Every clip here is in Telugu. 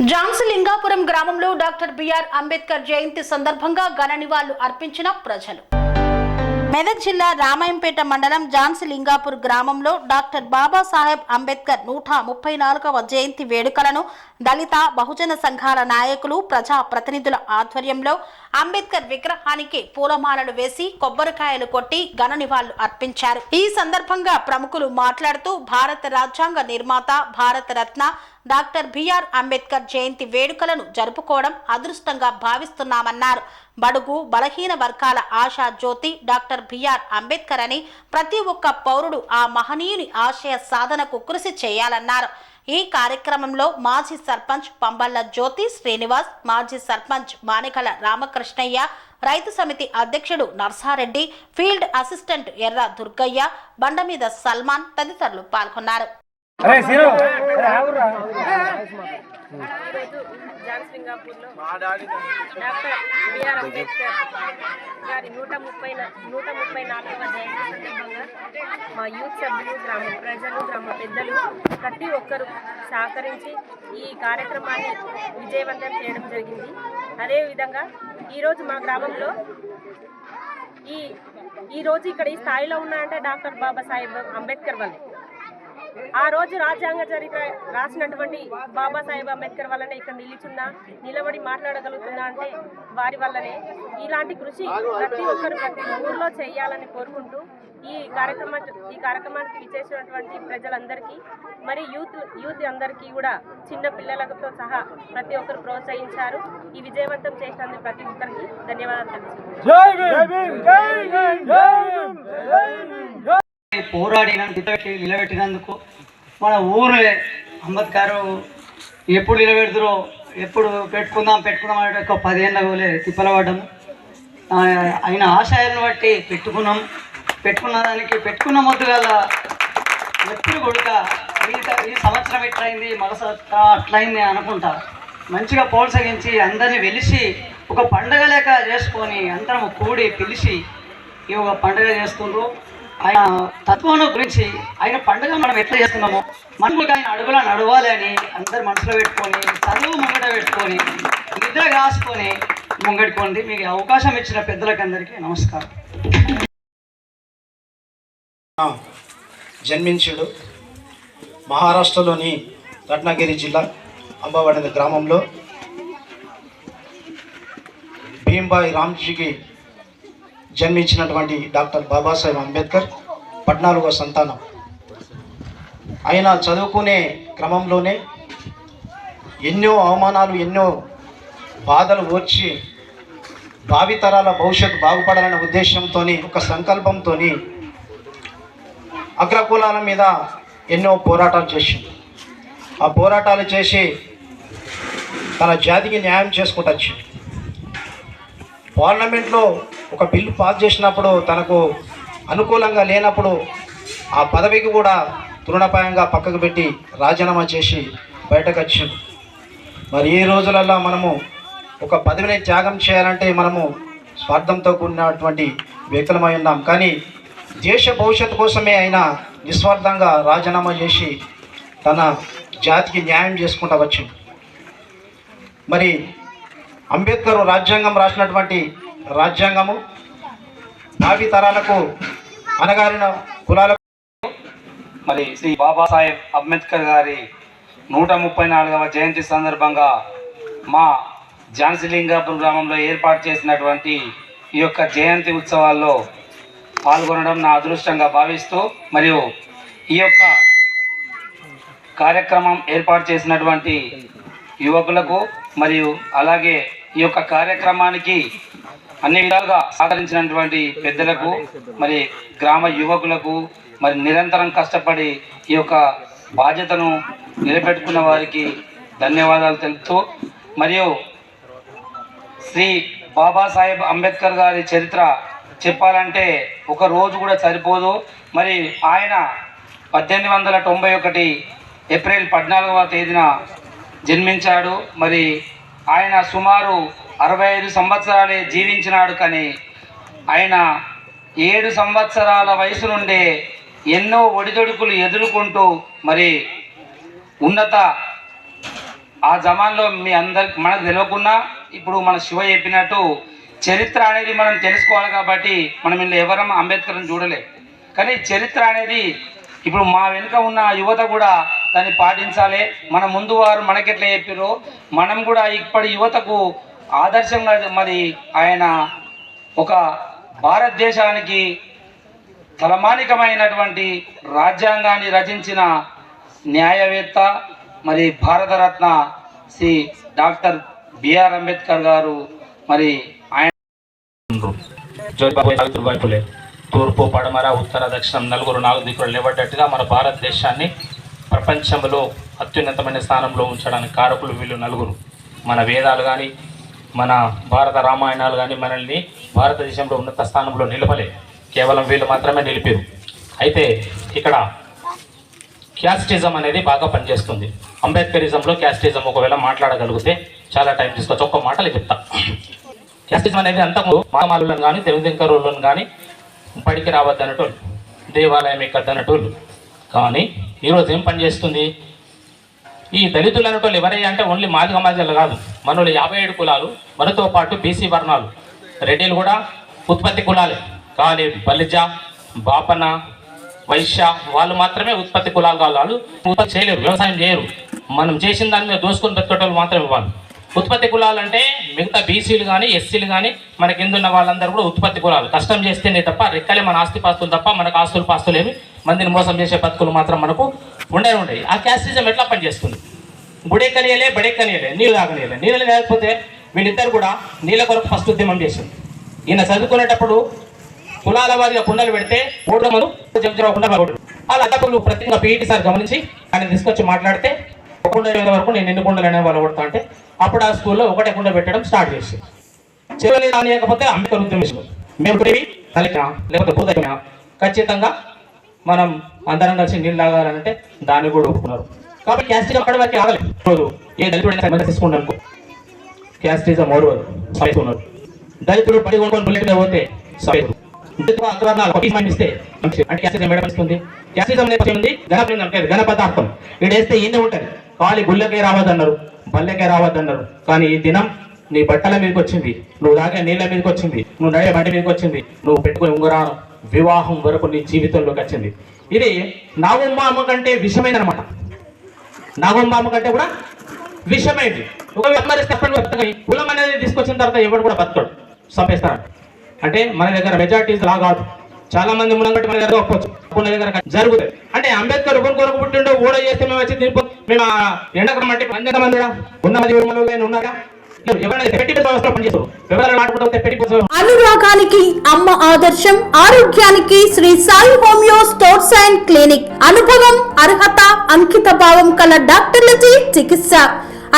జాన్సలింగాపురం గ్రామంలో డాక్టర్ బిఆర్ అంబేద్కర్ జయంతి సందర్భంగా ఘన నివాళులు అర్పించిన ప్రజలు. మెదక్ జిల్లా రామాయంపేట మండలం జాన్సలింగాపూర్ గ్రామంలో డాక్టర్ బాబాసాహెబ్ అంబేద్కర్ 134వ జయంతి వేడుకలను దళిత బహుజన సంఘాల నాయకులు ప్రజా ప్రతినిధుల ఆధ్వర్యంలో అంబేద్కర్ విగ్రహానికి పూలమాలలు వేసి కొబ్బరికాయలు కొట్టి ఘన నివాళులు అర్పించారు. ఈ సందర్భంగా ప్రముఖులు మాట్లాడుతూ భారత రాజ్యాంగ నిర్మాత భారత రత్న డాక్టర్ బిఆర్ అంబేద్కర్ జయంతి వేడుకలను జరుపుకోవడం అదృష్టంగా భావిస్తున్నామన్నారు. బడుగు బలహీన వర్గాల ఆశా జ్యోతి డాక్టర్ బిఆర్ అంబేద్కర్ అని ప్రతి ఒక్క పౌరుడు ఆ మహనీయుని ఆశయ సాధనకు కృషి చేయాలన్నారు. ఈ కార్యక్రమంలో మాజీ సర్పంచ్ పంబల్ల జ్యోతి శ్రీనివాస్, మాజీ సర్పంచ్ మానికల రామకృష్ణయ్య, రైతు సమితి అధ్యక్షుడు నర్సారెడ్డి, ఫీల్డ్ అసిస్టెంట్ ఎర్ర దుర్గయ్య, బండమీద సల్మాన్ తదితరులు పాల్గొన్నారు. జాన్సలింగాపూర్లో డాక్టర్ బిఆర్ అంబేద్కర్ గారి 134వ జయంతి సందర్భంగా మా యూత్ సభ్యులు, గ్రామ ప్రజలు, గ్రామ పెద్దలు ప్రతి ఒక్కరూ సహకరించి ఈ కార్యక్రమాన్ని విజయవంతం చేయడం జరిగింది. అదేవిధంగా ఈరోజు మా గ్రామంలో ఈరోజు ఇక్కడ ఈ స్థాయిలో ఉన్నాయంటే డాక్టర్ బాబాసాహెబ్ అంబేద్కర్ వల్లే. ఆ రోజు రాజ్యాంగ చరిత్ర రాసినటువంటి బాబాసాహెబ్ అంబేద్కర్ వల్లనే ఇక్కడ నిలబడి మాట్లాడగలుగుతున్నా అంటే వారి వల్లనే. ఇలాంటి కృషి ప్రతి ఒక్కరు ప్రతి ఊర్లో చేయాలని కోరుకుంటూ ఈ కార్యక్రమానికి విచ్చేసినటువంటి ప్రజలందరికీ, మరి యూత్ అందరికీ కూడా చిన్న పిల్లలతో సహా ప్రతి ఒక్కరు ప్రోత్సహించారు. ఈ విజయవంతం చేసినందుకు ప్రతి ఒక్కరికి ధన్యవాదాలు తెలుసు. నిలబెట్టినందుకు మన ఊరే అంబేద్కర్ ఎప్పుడు నిలబెడతారో, ఎప్పుడు పెట్టుకుందాం అంటే ఒక 10 ఏళ్ళ తిప్పల పడ్డాము. ఆయన ఆశయాలను బట్టి పెట్టుకున్న దానికి పెట్టుకున్న మొద్దుగల ఎప్పుడు కొడుక ఈ సంవత్సరం ఎట్లయింది, అట్లయింది అనుకుంటా మంచిగా ప్రోత్సహించి అందరినీ వెలిసి ఒక పండగ లేక చేసుకొని అందరం కూడి పిలిచి ఈ ఒక పండుగ చేస్తుండ్రు. ఆయన తత్వం గురించి, ఆయన పండుగ మనం ఎట్లా చేస్తున్నామో మనకు ఆయన అడుగులా నడవాలి అని అందరు మనసులో పెట్టుకొని, చదువు ముంగట పెట్టుకొని, నిద్ర కాసుకొని ముంగట్టుకోండి. మీకు అవకాశం ఇచ్చిన పెద్దలకు అందరికీ నమస్కారం. జన్మించాడు మహారాష్ట్రలోని రత్నగిరి జిల్లా అంబావాడ గ్రామంలో భీంబాయి రామ్జీకి జన్మించినటువంటి డాక్టర్ బాబాసాహెబ్ అంబేద్కర్ 14వ సంతానం. ఆయన చదువుకునే క్రమంలోనే ఎన్నో అవమానాలు, ఎన్నో బాధలు వచ్చి భావితరాల భవిష్యత్తు బాగుపడాలనే ఉద్దేశంతో, ఒక సంకల్పంతో అగ్రకులాల మీద ఎన్నో పోరాటాలు చేసింది. ఆ పోరాటాలు చేసి తన జాతికి న్యాయం చేసుకుంటూ వచ్చింది. పార్లమెంట్లో ఒక బిల్లు పాస్ చేసినప్పుడు తనకు అనుకూలంగా లేనప్పుడు ఆ పదవికి కూడా తృణపాయంగా పక్కకు పెట్టి రాజీనామా చేసి బయటకు వచ్చింది. మరి ఈ రోజులలో మనము ఒక పదవిని త్యాగం చేయాలంటే మనము స్వార్థంతో కూడినటువంటి వ్యక్తులమై ఉన్నాం. కానీ దేశ భవిష్యత్తు కోసమే ఆయన నిస్వార్థంగా రాజీనామా చేసి తన జాతికి న్యాయం చేసుకుంటూ వచ్చింది. మరి అంబేద్కర్ రాజ్యాంగం రాసినటువంటి రాజ్యాంగము భావి తరాలకు అనగారిన కులాలకు మరి శ్రీ బాబాసాహెబ్ అంబేద్కర్ గారి 134వ జయంతి సందర్భంగా మా జాన్సలింగాపూర్ గ్రామంలో ఏర్పాటు చేసినటువంటి ఈ యొక్క జయంతి ఉత్సవాల్లో పాల్గొనడం నా అదృష్టంగా భావిస్తూ, మరియు ఈ యొక్క కార్యక్రమం ఏర్పాటు చేసినటువంటి యువకులకు మరియు అలాగే ఈ యొక్క కార్యక్రమానికి అన్ని విధాలుగా సహకరించినటువంటి పెద్దలకు, మరి గ్రామ యువకులకు, మరి నిరంతరం కష్టపడి ఈ యొక్క బాధ్యతను నిలబెట్టుకున్న వారికి ధన్యవాదాలు తెలుపుతూ, మరియు శ్రీ బాబాసాహెబ్ అంబేద్కర్ గారి చరిత్ర చెప్పాలంటే ఒక రోజు కూడా సరిపోదు. మరి ఆయన 1891 ఏప్రిల్ 14వ తేదీన జన్మించాడు. మరి ఆయన సుమారు 65 సంవత్సరాలే జీవించినాడు. కానీ ఆయన 7 సంవత్సరాల వయసు నుండే ఎన్నో ఒడిదొడుకులు ఎదుర్కొంటూ మరి ఉన్నత ఆ జమాన్లో మీ అందరికి మనకు తెలియకున్నా ఇప్పుడు మన శివ చెప్పినట్టు చరిత్ర అనేది మనం తెలుసుకోవాలి కాబట్టి మనం ఇలా ఎవరం అంబేద్కర్ని చూడలే. కానీ చరిత్ర అనేది ఇప్పుడు మా వెనుక ఉన్న యువత కూడా దాన్ని పాటించాలి. మన ముందు వారు మనకెట్లా చెప్పారో మనం కూడా ఇప్పటి యువతకు ఆదర్శంగా మరి ఆయన ఒక భారతదేశానికి తలమానికమైనటువంటి రాజ్యాంగాన్ని రచించిన న్యాయవేత్త మరి భారతరత్న శ్రీ డాక్టర్ బిఆర్ అంబేద్కర్ గారు. మరి ఆయన తూర్పు పడమర ఉత్తర దక్షిణం నలుగురు నాలుగు దిక్కులు నిలబడ్డట్టుగా మన భారతదేశాన్ని ప్రపంచంలో అత్యున్నతమైన స్థానంలో ఉంచడానికి కారకులు వీళ్ళు నలుగురు. మన వేదాలు కానీ మన భారత రామాయణాలు కానీ మనల్ని భారతదేశంలో ఉన్నత స్థానంలో నిలపలే, కేవలం వీళ్ళు మాత్రమే నిలిపారు. అయితే ఇక్కడ క్యాస్టిజం అనేది బాగా పనిచేస్తుంది. అంబేద్కరిజంలో క్యాస్టిజం ఒకవేళ మాట్లాడగలిగితే చాలా టైం తీసుకోవచ్చు. ఒక్క మాటలు చెప్తా. క్యాస్టిజం అనేది అంతకు మామాలను కానీ తెలుగుదెంకరులను కానీ పడికి రావద్దన్నటోళ్ళు, దేవాలయం ఎక్కద్దన్నటోళ్ళు. కానీ ఈరోజు ఏం పని చేస్తుంది? ఈ దళితులు అనేటోళ్ళు ఎవరయ్యా అంటే ఓన్లీ మాదిగ మాదిగలు కాదు, మనోళ్ళు 57 కులాలు, మనతో పాటు బీసీ వర్ణాలు, రెడ్డిలు కూడా ఉత్పత్తి కులాలే. కానీ బలిజ, బాపన, వైశ్య వాళ్ళు మాత్రమే ఉత్పత్తి కులాలు కాదు. వాళ్ళు ఉత్పత్తి చేయలేరు, వ్యవసాయం చేయరు. మనం చేసిన దాని మీద దోసుకొని బతికేటోళ్ళు మాత్రమే వాళ్ళు ఉత్పత్తి కులాలు. అంటే మిగతా బీసీలు కానీ ఎస్సీలు కానీ మన కింద ఉన్న వాళ్ళందరూ కూడా ఉత్పత్తి కులాలు. కష్టం చేస్తేనే తప్ప రెక్కలే మన ఆస్తిపాస్తులు తప్ప మనకు ఆస్తులు పాస్తులు ఏమి మందిని మోసం చేసే బతుకులు మాత్రం మనకు ఉండేవి. ఆ క్యాస్టిజం ఎట్లా పనిచేస్తుంది? గుడెక్కనియలే బడెక్కనియలే, నీళ్ళు తాగనియలే. నీళ్ళు లేకపోతే వీళ్ళిద్దరు కూడా నీళ్ళ కొరకు ఫస్ట్ ఉద్యమం చేసింది. ఈయన చదువుకునేటప్పుడు కులాల వారిగా కుండలు పెడితే ఓడమలు వాళ్ళ అడ్డకులు ప్రత్యేకంగా పీఈటీ సార్ గమనించి ఆయన తీసుకొచ్చి మాట్లాడితే ఒక కుండ వరకు నేను ఎన్ని కుండలు అనే వాళ్ళు కొడతా అంటే అప్పుడు ఆ స్కూల్లో ఒకటే కుండ పెట్టడం స్టార్ట్ చేసి చివరి రానియకపోతే అంబేద్కర్ ఉద్యమించారు. మేము తలకినా లేకపోతే భూతకినా ఖచ్చితంగా మనం అందరం కలిసి నీళ్ళు తాగాలంటే దాన్ని కూడా ఒప్పుకున్నారు. కాబట్టి క్యాస్టిజం అక్కడి వరకు ఆగలేదు. రోజు ఏ దళితుడు తీసుకుంటాను అనుకో క్యాస్టిజం ఓడవరు ఉన్నారు. దళితుడు పడి కొనుక్కొని బుల్లెట్ పోతే ఇస్తే అంటే క్యాస్టిజం ఏడమిస్తుంది. క్యాస్టిజం ఉంది ఘన పదార్థం ఇడేస్తే ఈయనే ఉంటుంది. ఖాళీ గుళ్ళకే రావద్దన్నారు, బల్లెకే రావద్దన్నారు. కానీ ఈ దినం నీ బట్టల మీదకి వచ్చింది, నువ్వు తాగే నీళ్ళ మీదకి వచ్చింది, నువ్వు నడే బండి మీదకి వచ్చింది, నువ్వు పెట్టుకునే ఉంగరాను వివాహం వరకు నీ జీవితంలోకి వచ్చింది. ఇది నాగమ్మ కంటే విషమైందనమాట. నాగమ్మ కంటే కూడా విషమైంది. కులం అనేది తీసుకొచ్చిన తర్వాత ఎవరు కూడా బతకడు, చంపేస్తాడు. అంటే మన దగ్గర మెజార్టీస్ లా కాదు, చాలా మంది మునంగట్టి మన దగ్గర ఒప్పొచ్చు, మన దగ్గర జరుగుతుంది. అంటే అంబేద్కర్ కొరకు పుట్టిండో ఓడ చేస్తే మేము వచ్చి దీనిపో మేము ఎండకం అంటే మంది ఉన్నది ఉన్నారా? అనురాగానికి అమ్మ ఆదర్శం, ఆరోగ్యానికి Shri Sai homeo stores and clinic. అనుభవం, అర్హత, అంకిత భావం కల డాక్టర్లచే చికిత్స.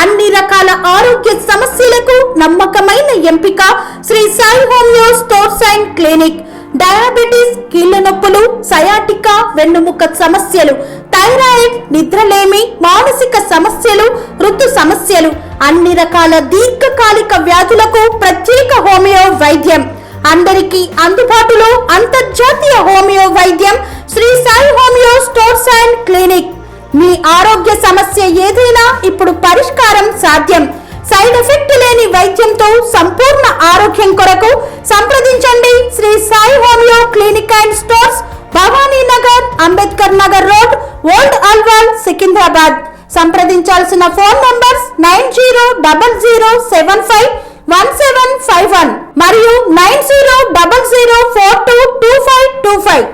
అన్ని రకాల ఆరోగ్య సమస్యలకు నమ్మకమైన ఎంపిక Shri Sai homeo stores and clinic. Diabetes, కీళ్ల నొప్పులు, సయాటికా, వెన్నుముక సమస్యలు, థైరాయిడ్, నిద్రలేమి, మానసిక సమస్యలు, ఋతు సమస్యలు, అన్ని రకాల దీర్ఘకాలిక వ్యాధులకు ప్రత్యేక హోమియో వైద్యం. అందరికీ అందుబాటులో అంతర్జాతీయ హోమియో వైద్యం Shri Sai homeo stores and clinic. మీ ఆరోగ్య సమస్య ఏదైనా ఇప్పుడు పరిష్కారం సాధ్యం. సైడ్ ఎఫెక్ట్ లేని వైద్యంతో సంపూర్ణ ఆరోగ్యం కొరకు సంప్రదించండి Shri Sai homeo clinic and stores, Bhavani Nagar, Ambedkar Nagar road, old Alwal, Secunderabad. సంప్రదించాల్సిన ఫోన్ నంబర్స్ 9000751751 మరియు 9000422525.